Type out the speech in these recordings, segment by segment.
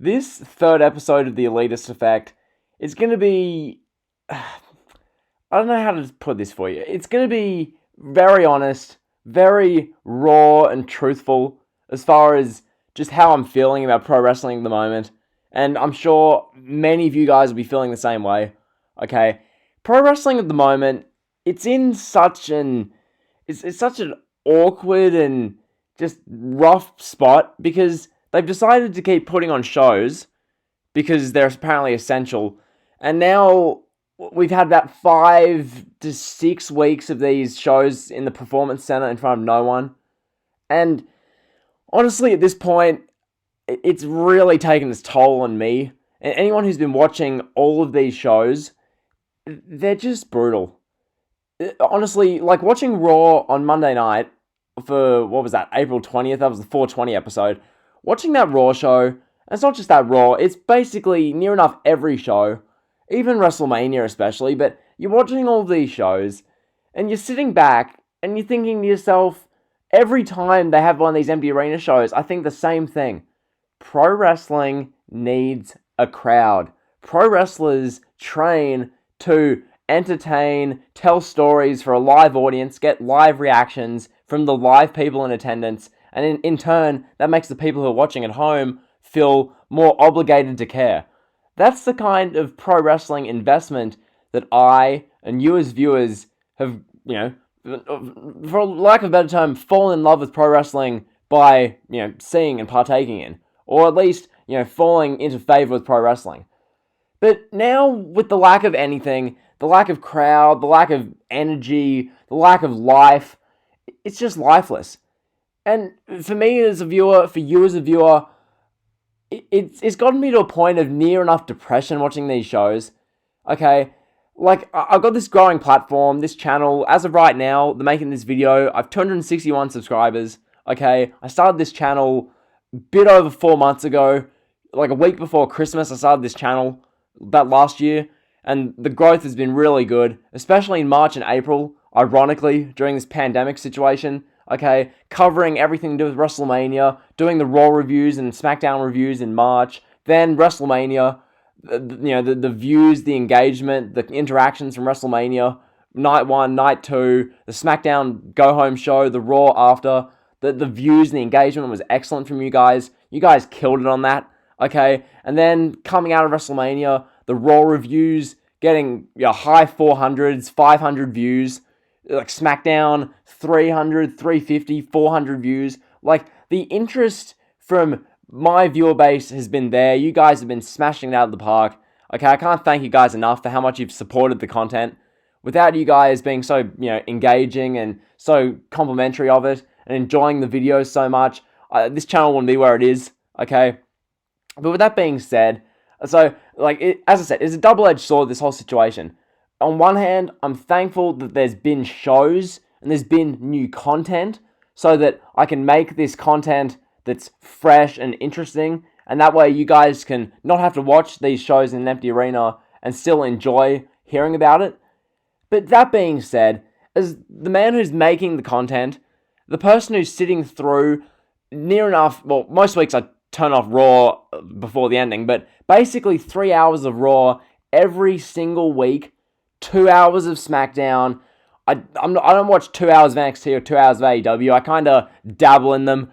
this third episode of the Elitist Effect is going to be... I don't know how to put this for you. It's going to be very honest, very raw and truthful as far as just how I'm feeling about pro wrestling at the moment. And I'm sure many of you guys will be feeling the same way. Okay? Pro wrestling at the moment, it's in such an... It's such an awkward and just rough spot because they've decided to keep putting on shows because they're apparently essential. And now we've had about 5 to 6 weeks of these shows in the Performance Center in front of no one. And honestly, at this point, it's really taken its toll on me. And anyone who's been watching all of these shows, they're just brutal. Honestly, like watching Raw on Monday night for, what was that, April 20th? That was the 420 episode. Watching that Raw show, and it's not just that Raw, it's basically near enough every show, even WrestleMania especially, but you're watching all these shows, and you're sitting back, and you're thinking to yourself, every time they have one of these empty arena shows, I think the same thing. Pro wrestling needs a crowd. Pro wrestlers train to entertain, tell stories for a live audience, get live reactions from the live people in attendance, and in turn, that makes the people who are watching at home feel more obligated to care. That's the kind of pro wrestling investment that I and you as viewers have, for lack of a better term, fallen in love with pro wrestling by, seeing and partaking in. Or at least, falling into favor with pro wrestling. But now, with the lack of anything, the lack of crowd, the lack of energy, the lack of life, it's just lifeless. And for me as a viewer, for you as a viewer, it's gotten me to a point of near enough depression watching these shows. Okay, like, I've got this growing platform, this channel. As of right now, they're making this video. I've 261 subscribers. Okay, I started this channel a bit over 4 months ago. Like a week before Christmas, I started this channel about last year. And the growth has been really good, especially in March and April, ironically, during this pandemic situation. Okay, covering everything to do with WrestleMania, doing the Raw reviews and SmackDown reviews in March, then WrestleMania, the views, the engagement, the interactions from WrestleMania, Night 1, Night 2, the SmackDown go-home show, the Raw after, the views and the engagement was excellent from you guys. You guys killed it on that, okay? And then coming out of WrestleMania, the Raw reviews getting high 400s, 500 views, like SmackDown, 300, 350, 400 views. Like, the interest from my viewer base has been there. You guys have been smashing it out of the park. Okay, I can't thank you guys enough for how much you've supported the content. Without you guys being so, engaging and so complimentary of it and enjoying the videos so much, this channel wouldn't be where it is, okay? But with that being said, as I said, it's a double-edged sword, this whole situation. On one hand, I'm thankful that there's been shows and there's been new content so that I can make this content that's fresh and interesting, and that way you guys can not have to watch these shows in an empty arena and still enjoy hearing about it. But that being said, as the man who's making the content, the person who's sitting through near enough, well, most weeks I turn off Raw before the ending, but basically 3 hours of Raw every single week, 2 hours of SmackDown. I don't watch 2 hours of NXT or 2 hours of AEW. I kind of dabble in them.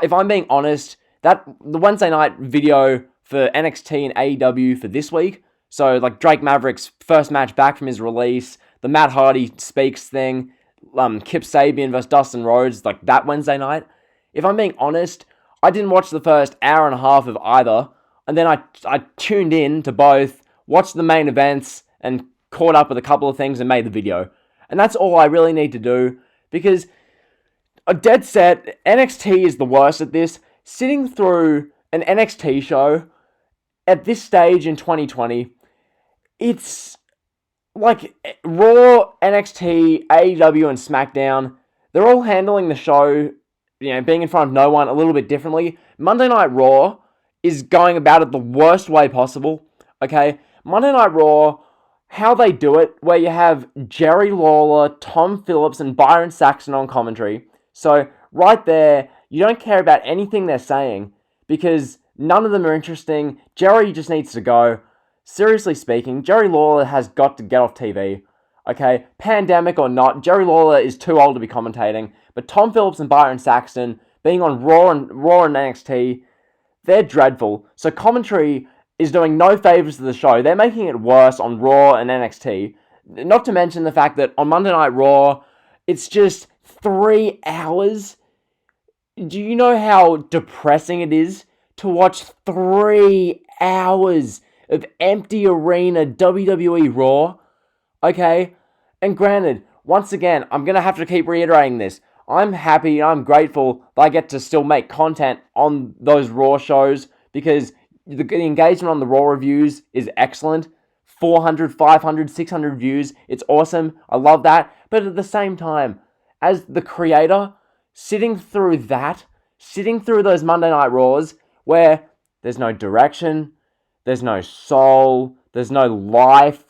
If I'm being honest, the Wednesday night video for NXT and AEW for this week, so like Drake Maverick's first match back from his release, the Matt Hardy speaks thing, Kip Sabian versus Dustin Rhodes, like that Wednesday night. If I'm being honest, I didn't watch the first hour and a half of either, and then I tuned in to both, watched the main events, and caught up with a couple of things and made the video. And that's all I really need to do, because a dead set, NXT is the worst at this. Sitting through an NXT show at this stage in 2020, it's like Raw, NXT, AEW, and SmackDown, they're all handling the show, being in front of no one a little bit differently. Monday Night Raw is going about it the worst way possible, okay? Monday Night Raw, how they do it, where you have Jerry Lawler, Tom Phillips, and Byron Saxton on commentary. So, right there, you don't care about anything they're saying, because None of them are interesting. Jerry just needs to go. Seriously speaking, Jerry Lawler has got to get off TV. Okay, pandemic or not, Jerry Lawler is too old to be commentating. But Tom Phillips and Byron Saxton being on Raw and NXT, they're dreadful. So commentary is doing no favors to the show. They're making it worse on Raw and NXT. Not to mention the fact that on Monday Night Raw, it's just 3 hours. Do you know how depressing it is to watch 3 hours of empty arena WWE Raw? Okay? And granted, once again, I'm going to have to keep reiterating this. I'm happy, I'm grateful that I get to still make content on those Raw shows because the engagement on the Raw reviews is excellent. 400, 500, 600 views. It's awesome. I love that. But at the same time, as the creator, sitting through those Monday Night Raws where there's no direction, there's no soul, there's no life.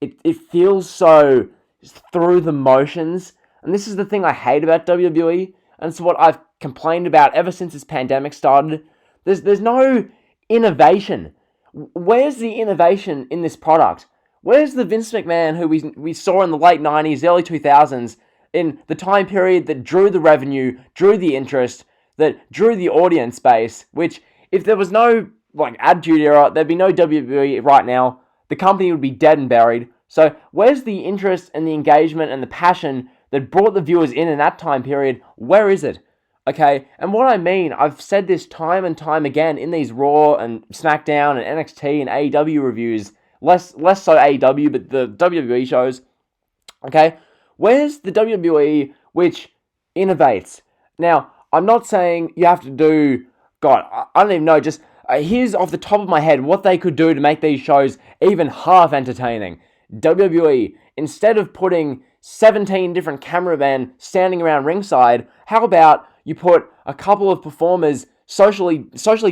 It feels so through the motions. And this is the thing I hate about WWE, and it's what I've complained about ever since this pandemic started. There's no innovation. Where's the innovation in this product? Where's the Vince McMahon who we saw in the late 90s, early 2000s, in the time period that drew the revenue, drew the interest, that drew the audience base, which if there was no Attitude Era, there'd be no WWE right now. The company would be dead and buried. So where's the interest and the engagement and the passion that brought the viewers in that time period? Where is it? Okay, and what I mean, I've said this time and time again in these Raw and SmackDown and NXT and AEW reviews, less so AEW, but the WWE shows. Okay, where's the WWE which innovates? Now, I'm not saying you have to do, God, I don't even know, just here's off the top of my head what they could do to make these shows even half entertaining. WWE, instead of putting 17 different cameramen standing around ringside, how about you put a couple of performers socially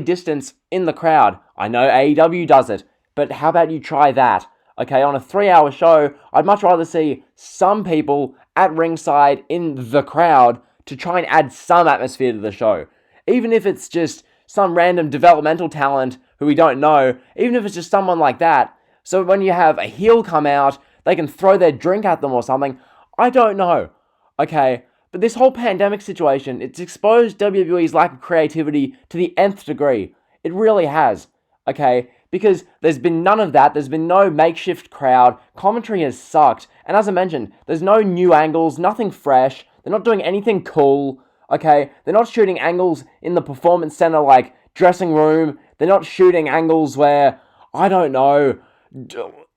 distanced in the crowd? I know AEW does it, but how about you try that? Okay, on a 3-hour show, I'd much rather see some people at ringside in the crowd to try and add some atmosphere to the show. Even if it's just some random developmental talent who we don't know, even if it's just someone like that, so when you have a heel come out, they can throw their drink at them or something. I don't know. Okay, but this whole pandemic situation, it's exposed WWE's lack of creativity to the nth degree. It really has. Okay, because there's been none of that. There's been no makeshift crowd. Commentary has sucked. And as I mentioned, there's no new angles, nothing fresh. They're not doing anything cool. Okay, they're not shooting angles in the performance center like dressing room. They're not shooting angles where, I don't know,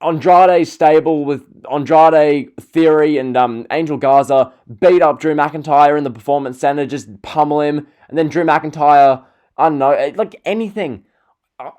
Andrade's stable with Andrade, Theory, and Angel Garza beat up Drew McIntyre in the Performance Center, just pummel him, and then Drew McIntyre, I don't know, like anything.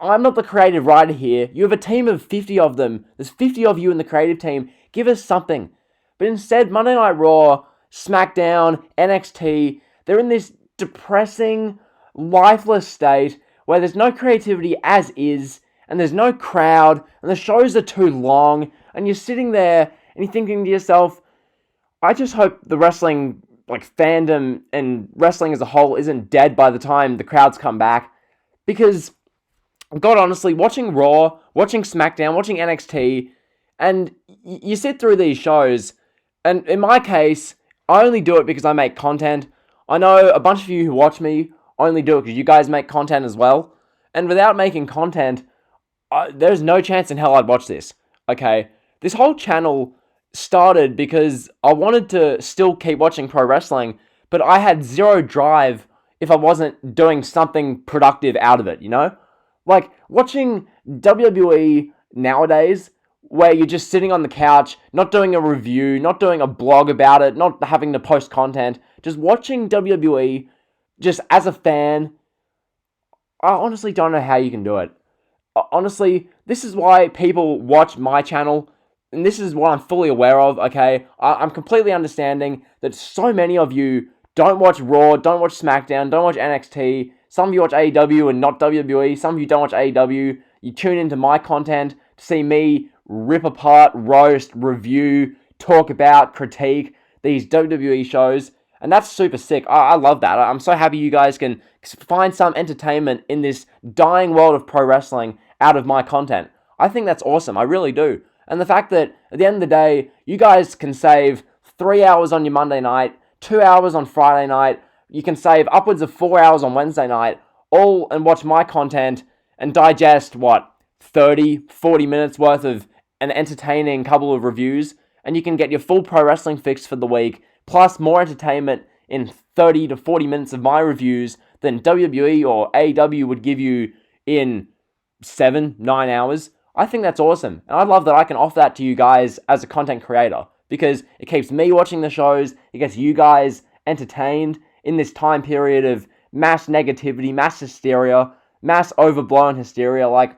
I'm not the creative writer here. You have a team of 50 of them. There's 50 of you in the creative team. Give us something. But instead, Monday Night Raw, SmackDown, NXT, they're in this depressing, lifeless state where there's no creativity as is, and there's no crowd, and the shows are too long, and you're sitting there, and you're thinking to yourself, I just hope the wrestling, fandom, and wrestling as a whole isn't dead by the time the crowds come back, because, God honestly, watching Raw, watching SmackDown, watching NXT, and you sit through these shows, and in my case, I only do it because I make content. I know a bunch of you who watch me only do it because you guys make content as well, and without making content, there's no chance in hell I'd watch this, okay? This whole channel started because I wanted to still keep watching pro wrestling, but I had zero drive if I wasn't doing something productive out of it, you know? Like, watching WWE nowadays, where you're just sitting on the couch, not doing a review, not doing a blog about it, not having to post content, just watching WWE, just as a fan, I honestly don't know how you can do it. Honestly, this is why people watch my channel, and this is what I'm fully aware of, okay? I'm completely understanding that so many of you don't watch Raw, don't watch SmackDown, don't watch NXT. Some of you watch AEW and not WWE. Some of you don't watch AEW. You tune into my content to see me rip apart, roast, review, talk about, critique these WWE shows. And that's super sick. I love that. I'm so happy you guys can find some entertainment in this dying world of pro wrestling out of my content. I think that's awesome. I really do. And the fact that at the end of the day, you guys can save 3 hours on your Monday night, 2 hours on Friday night, you can save upwards of 4 hours on Wednesday night, all and watch my content and digest, 30, 40 minutes worth of an entertaining couple of reviews, and you can get your full pro wrestling fix for the week, plus more entertainment in 30 to 40 minutes of my reviews than WWE or AEW would give you in 7, 9 hours. I think that's awesome. And I love that I can offer that to you guys as a content creator, because it keeps me watching the shows, it gets you guys entertained in this time period of mass negativity, mass hysteria, mass overblown hysteria. Like,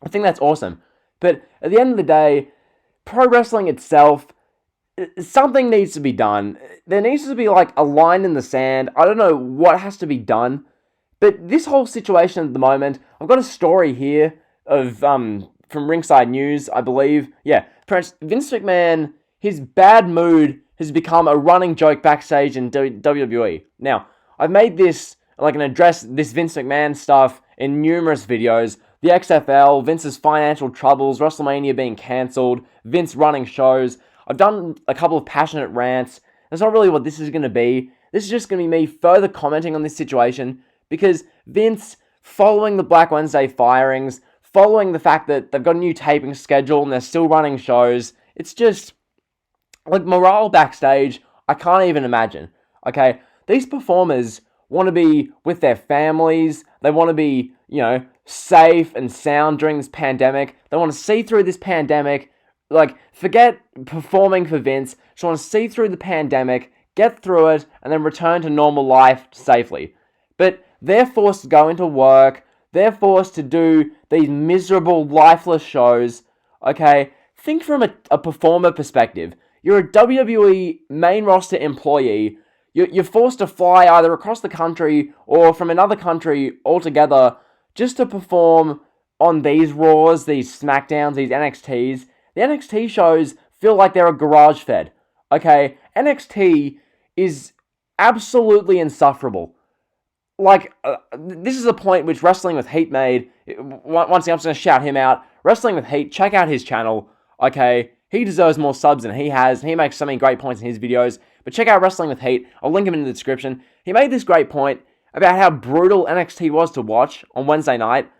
I think that's awesome. But at the end of the day, pro wrestling itself, something needs to be done. There needs to be like a line in the sand. I don't know what has to be done. But this whole situation at the moment, I've got a story here of from Ringside News, I believe. Yeah, Vince McMahon, his bad mood has become a running joke backstage in WWE. Now, I've made this, like, an address this Vince McMahon stuff in numerous videos. The XFL, Vince's financial troubles, WrestleMania being cancelled, Vince running shows. I've done a couple of passionate rants. That's not really what this is going to be. This is just going to be me further commenting on this situation, because Vince, following the Black Wednesday firings, following the fact that they've got a new taping schedule and they're still running shows, it's just, like, morale backstage, I can't even imagine. Okay, these performers want to be with their families. They want to be, safe and sound during this pandemic. They want to see through this pandemic. Like, forget performing for Vince. Just want to see through the pandemic, get through it, and then return to normal life safely. But they're forced to go into work. They're forced to do these miserable, lifeless shows. Okay, think from a performer perspective. You're a WWE main roster employee. You're forced to fly either across the country or from another country altogether just to perform on these Raws, these SmackDowns, these NXTs. The NXT shows feel like they're a garage fed. Okay, NXT is absolutely insufferable. Like, this is a point which Wrestling with Heat made. Once again, I'm just going to shout him out. Wrestling with Heat, check out his channel. Okay, he deserves more subs than he has. He makes so many great points in his videos. But check out Wrestling with Heat. I'll link him in the description. He made this great point about how brutal NXT was to watch on Wednesday night.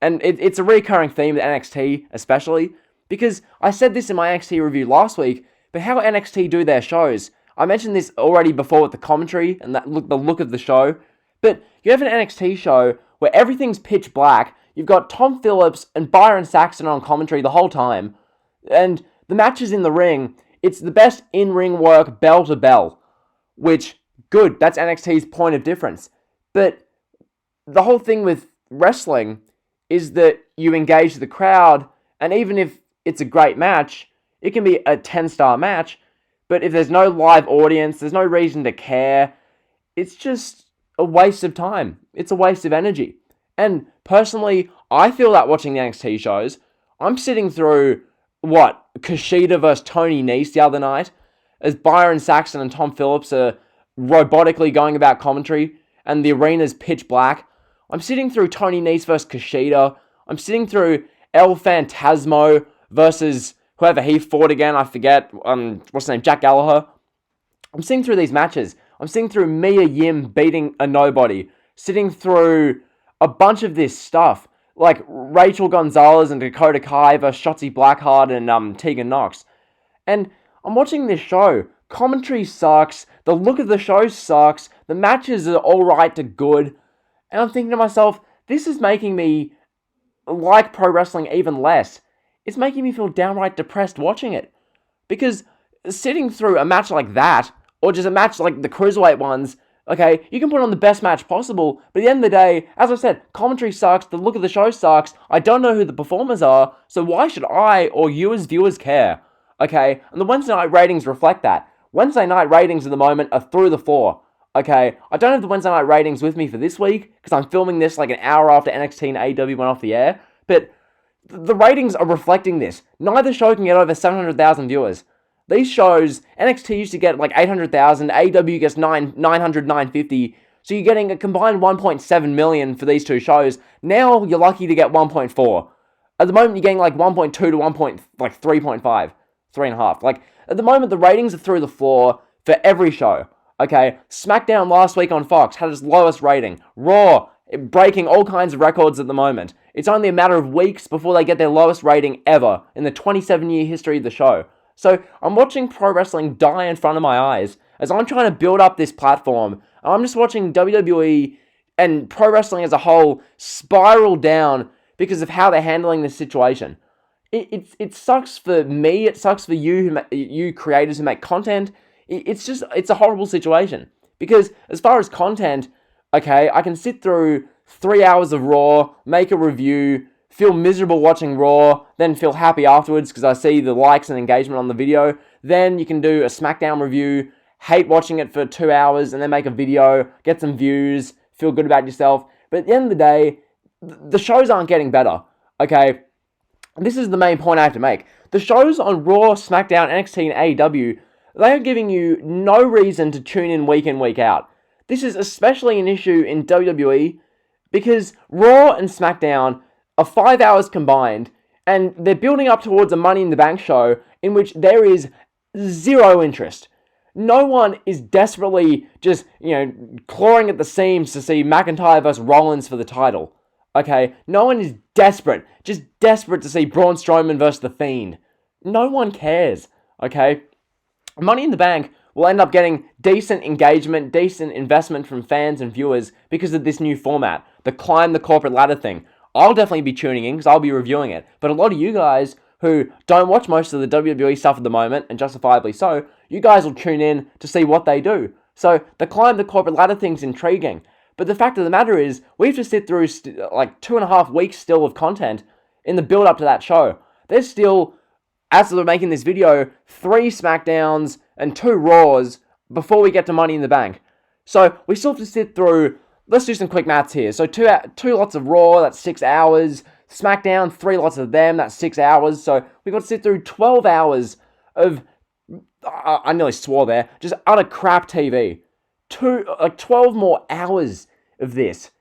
And it's a recurring theme with NXT, especially. Because I said this in my NXT review last week, but how NXT do their shows. I mentioned this already before with the commentary and the look of the show. But you have an NXT show where everything's pitch black. You've got Tom Phillips and Byron Saxton on commentary the whole time. And the matches in the ring, it's the best in-ring work bell to bell. Which, good, that's NXT's point of difference. But the whole thing with wrestling is that you engage the crowd, and even if it's a great match, it can be a 10-star match, but if there's no live audience, there's no reason to care, it's just a waste of time. It's a waste of energy. And personally, I feel that watching the NXT shows. I'm sitting through, Kushida versus Tony Nese the other night, as Byron Saxton and Tom Phillips are robotically going about commentary, and the arena's pitch black. I'm sitting through Tony Nese versus Kushida. I'm sitting through El Phantasmo versus whoever he fought again, I forget, what's his name, Jack Gallagher. I'm sitting through these matches. I'm sitting through Mia Yim beating a nobody. Sitting through a bunch of this stuff, like Rachel Gonzalez and Dakota Kai versus Shotzi Blackheart and Tegan Nox. And I'm watching this show. Commentary sucks. The look of the show sucks. The matches are alright to good. And I'm thinking to myself, this is making me like pro wrestling even less. It's making me feel downright depressed watching it. Because sitting through a match like that, or just a match like the Cruiserweight ones, okay, you can put on the best match possible, but at the end of the day, as I said, commentary sucks, the look of the show sucks, I don't know who the performers are, so why should I or you as viewers care? Okay, and the Wednesday night ratings reflect that. Wednesday night ratings at the moment are through the floor. Okay, I don't have the Wednesday night ratings with me for this week, because I'm filming this like an hour after NXT and AEW went off the air, but the ratings are reflecting this. Neither show can get over 700,000 viewers. These shows, NXT used to get like 800,000, AEW gets 900, 950. So you're getting a combined 1.7 million for these two shows. Now you're lucky to get 1.4. At the moment, you're getting like 1.2 to 3.5, 3.5. Like, at the moment, the ratings are through the floor for every show. Okay, SmackDown last week on Fox had its lowest rating. Raw, breaking all kinds of records at the moment. It's only a matter of weeks before they get their lowest rating ever in the 27-year history of the show. So I'm watching pro wrestling die in front of my eyes as I'm trying to build up this platform. I'm just watching WWE and pro wrestling as a whole spiral down because of how they're handling this situation. It sucks for me. It sucks for you creators who make content. It's a horrible situation. Because as far as content, okay, I can sit through 3 hours of Raw, make a review, feel miserable watching Raw, then feel happy afterwards because I see the likes and engagement on the video. Then you can do a SmackDown review, hate watching it for 2 hours, and then make a video, get some views, feel good about yourself. But at the end of the day, the shows aren't getting better, okay? This is the main point I have to make. The shows on Raw, SmackDown, NXT, and AEW, they are giving you no reason to tune in, week out. This is especially an issue in WWE because Raw and SmackDown are 5 hours combined, and they're building up towards a Money in the Bank show in which there is zero interest. No one is desperately just, clawing at the seams to see McIntyre versus Rollins for the title. Okay? No one is desperate. Just desperate to see Braun Strowman versus The Fiend. No one cares. Okay? Money in the Bank will end up getting decent engagement, decent investment from fans and viewers because of this new format. The climb the corporate ladder thing. I'll definitely be tuning in because I'll be reviewing it. But a lot of you guys who don't watch most of the WWE stuff at the moment, and justifiably so, you guys will tune in to see what they do. So the climb the corporate ladder thing's intriguing. But the fact of the matter is, we have to sit through 2.5 weeks still of content in the build-up to that show. There's still, as we're making this video, 3 SmackDowns and 2 Raws before we get to Money in the Bank. So we still have to sit through, let's do some quick maths here. So 2 lots of Raw, that's 6 hours. SmackDown, 3 lots of them, that's 6 hours. So we've got to sit through 12 hours of, I nearly swore there, just utter crap TV. 12 more hours of this.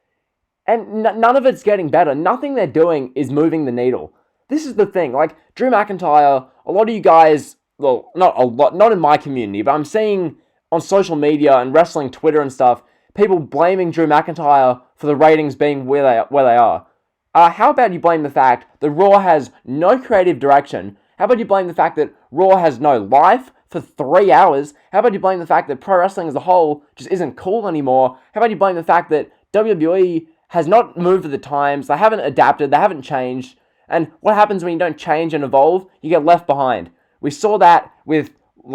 And none of it's getting better. Nothing they're doing is moving the needle. This is the thing, like, Drew McIntyre, a lot of you guys, well, not a lot, not in my community, but I'm seeing on social media and wrestling Twitter and stuff, people blaming Drew McIntyre for the ratings being where they are. How about you blame the fact that Raw has no creative direction? How about you blame the fact that Raw has no life for 3 hours? How about you blame the fact that pro wrestling as a whole just isn't cool anymore? How about you blame the fact that WWE has not moved with the times, they haven't adapted, they haven't changed, and what happens when you don't change and evolve? You get left behind. We saw that with,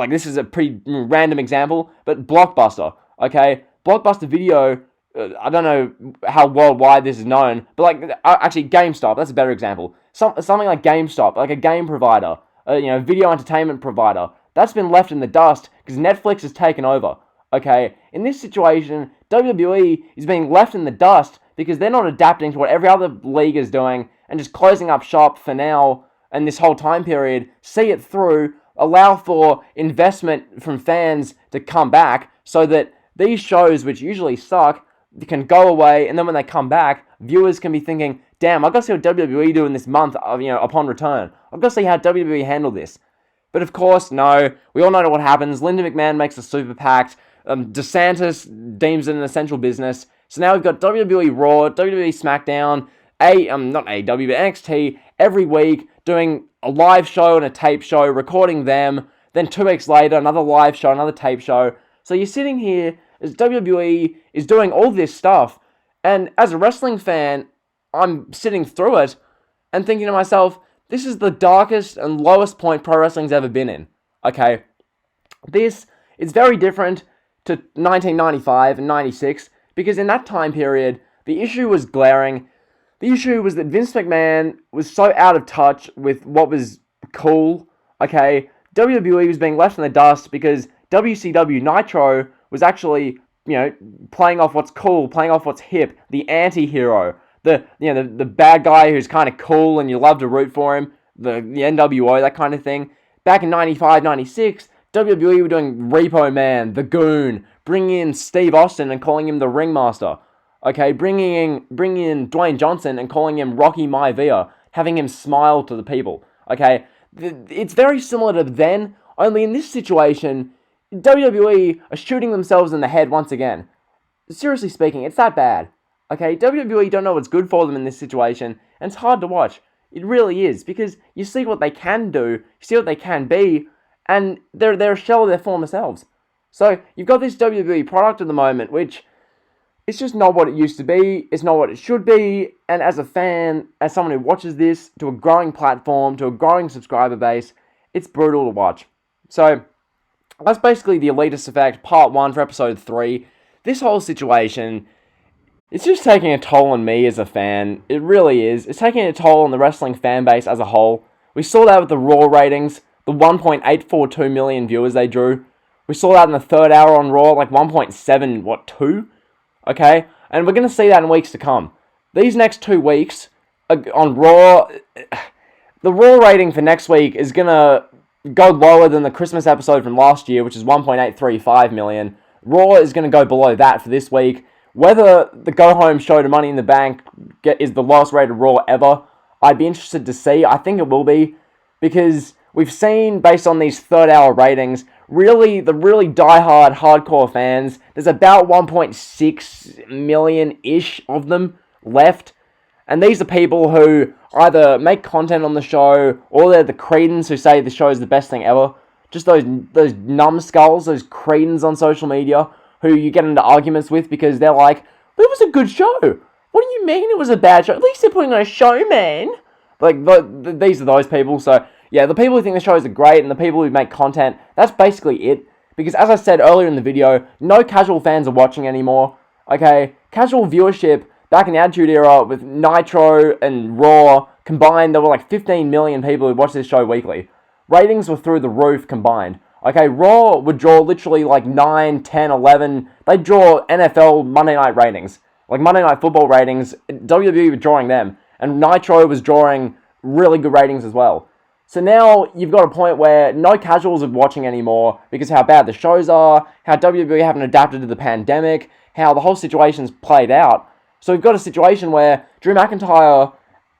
this is a pretty random example, but Blockbuster, okay? Blockbuster Video, I don't know how worldwide this is known, but actually GameStop, that's a better example. Something like GameStop, like a game provider, video entertainment provider, that's been left in the dust because Netflix has taken over, okay? In this situation, WWE is being left in the dust because they're not adapting to what every other league is doing and just closing up shop for now and this whole time period, see it through, allow for investment from fans to come back so that these shows, which usually suck, can go away, and then when they come back, viewers can be thinking, damn, I've got to see what WWE do in this month, upon return. I've got to see how WWE handle this. But of course, no, we all know what happens. Linda McMahon makes a super PAC. DeSantis deems it an essential business. So now we've got WWE Raw, WWE SmackDown, not AEW, but NXT every week doing a live show and a tape show, recording them. Then 2 weeks later, another live show, another tape show. So you're sitting here as WWE is doing all this stuff, and as a wrestling fan, I'm sitting through it and thinking to myself, this is the darkest and lowest point pro wrestling's ever been in. Okay, this is very different to 1995 and 96, because in that time period, the issue was glaring. The issue was that Vince McMahon was so out of touch with what was cool, okay? WWE was being left in the dust because WCW Nitro was actually, playing off what's cool, playing off what's hip, the anti-hero, the bad guy who's kind of cool and you love to root for him, the NWO, that kind of thing. back in 95, 96, WWE were doing Repo Man, The Goon, bringing in Steve Austin and calling him the Ringmaster. Okay, bringing in Dwayne Johnson and calling him Rocky Maivia, having him smile to the people. Okay, it's very similar to then, only in this situation, WWE are shooting themselves in the head once again. Seriously speaking, it's that bad. Okay, WWE don't know what's good for them in this situation, and it's hard to watch. It really is, because you see what they can do, you see what they can be, and they're a shell of their former selves. So, you've got this WWE product at the moment, which it's just not what it used to be, it's not what it should be, and as a fan, as someone who watches this, to a growing platform, to a growing subscriber base, it's brutal to watch. So, that's basically the Elitist Effect, part 1 for episode 3. This whole situation, it's just taking a toll on me as a fan. It really is. It's taking a toll on the wrestling fan base as a whole. We saw that with the Raw ratings, the 1.842 million viewers they drew. We saw that in the third hour on Raw, like 1.7, 2? Okay? And we're going to see that in weeks to come. These next 2 weeks on Raw, the Raw rating for next week is going to go lower than the Christmas episode from last year, which is 1.835 million. Raw is going to go below that for this week. Whether the go-home show to Money in the Bank is the lowest rated Raw ever, I'd be interested to see. I think it will be, because we've seen, based on these third-hour ratings, the really die-hard, hardcore fans, there's about 1.6 million-ish of them left, and these are people who either make content on the show, or they're the cretins who say the show is the best thing ever. Just those numbskulls, those cretins on social media, who you get into arguments with because they're like, it was a good show. What do you mean it was a bad show? At least they're putting on a show, man. Like, these are those people. So, yeah, the people who think the shows are great and the people who make content, that's basically it. Because, as I said earlier in the video, no casual fans are watching anymore. Okay? Casual viewership, back in the Attitude Era, with Nitro and Raw combined, there were like 15 million people who watched this show weekly. Ratings were through the roof combined. Okay, Raw would draw literally like 9, 10, 11. They'd draw NFL Monday Night ratings. Like Monday Night Football ratings, WWE were drawing them. And Nitro was drawing really good ratings as well. So now you've got a point where no casuals are watching anymore because how bad the shows are, how WWE haven't adapted to the pandemic, how the whole situation's played out. So we've got a situation where Drew McIntyre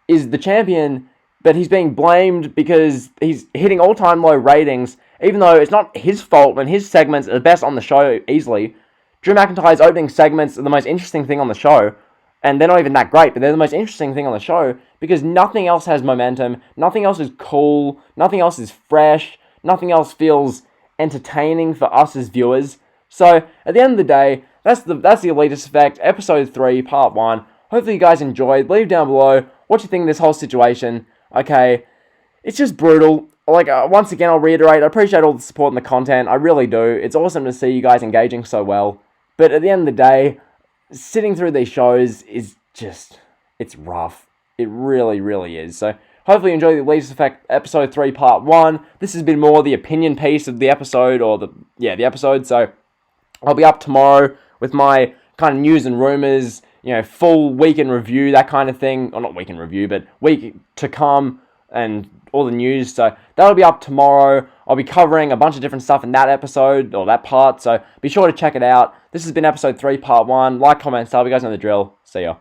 is the champion, but he's being blamed because he's hitting all-time low ratings, even though it's not his fault when his segments are the best on the show easily. Drew McIntyre's opening segments are the most interesting thing on the show, and they're not even that great, but they're the most interesting thing on the show because nothing else has momentum, nothing else is cool, nothing else is fresh, nothing else feels entertaining for us as viewers. So, at the end of the day, that's the Elitist Effect, episode 3, part 1. Hopefully you guys enjoyed. Leave down below what you think of this whole situation. Okay, it's just brutal. Like, once again, I'll reiterate, I appreciate all the support and the content. I really do. It's awesome to see you guys engaging so well. But at the end of the day, sitting through these shows is just, it's rough. It really, really is. So, hopefully you enjoy the Elitist Effect episode 3, part 1. This has been more the opinion piece of the episode, or the episode. So, I'll be up tomorrow with my kind of news and rumors, full week in review, that kind of thing. Or not week in review, but week to come and all the news. So that'll be up tomorrow. I'll be covering a bunch of different stuff in that episode, or that part. So be sure to check it out. This has been episode 3, part 1. Like, comment, sub. You guys know the drill. See ya.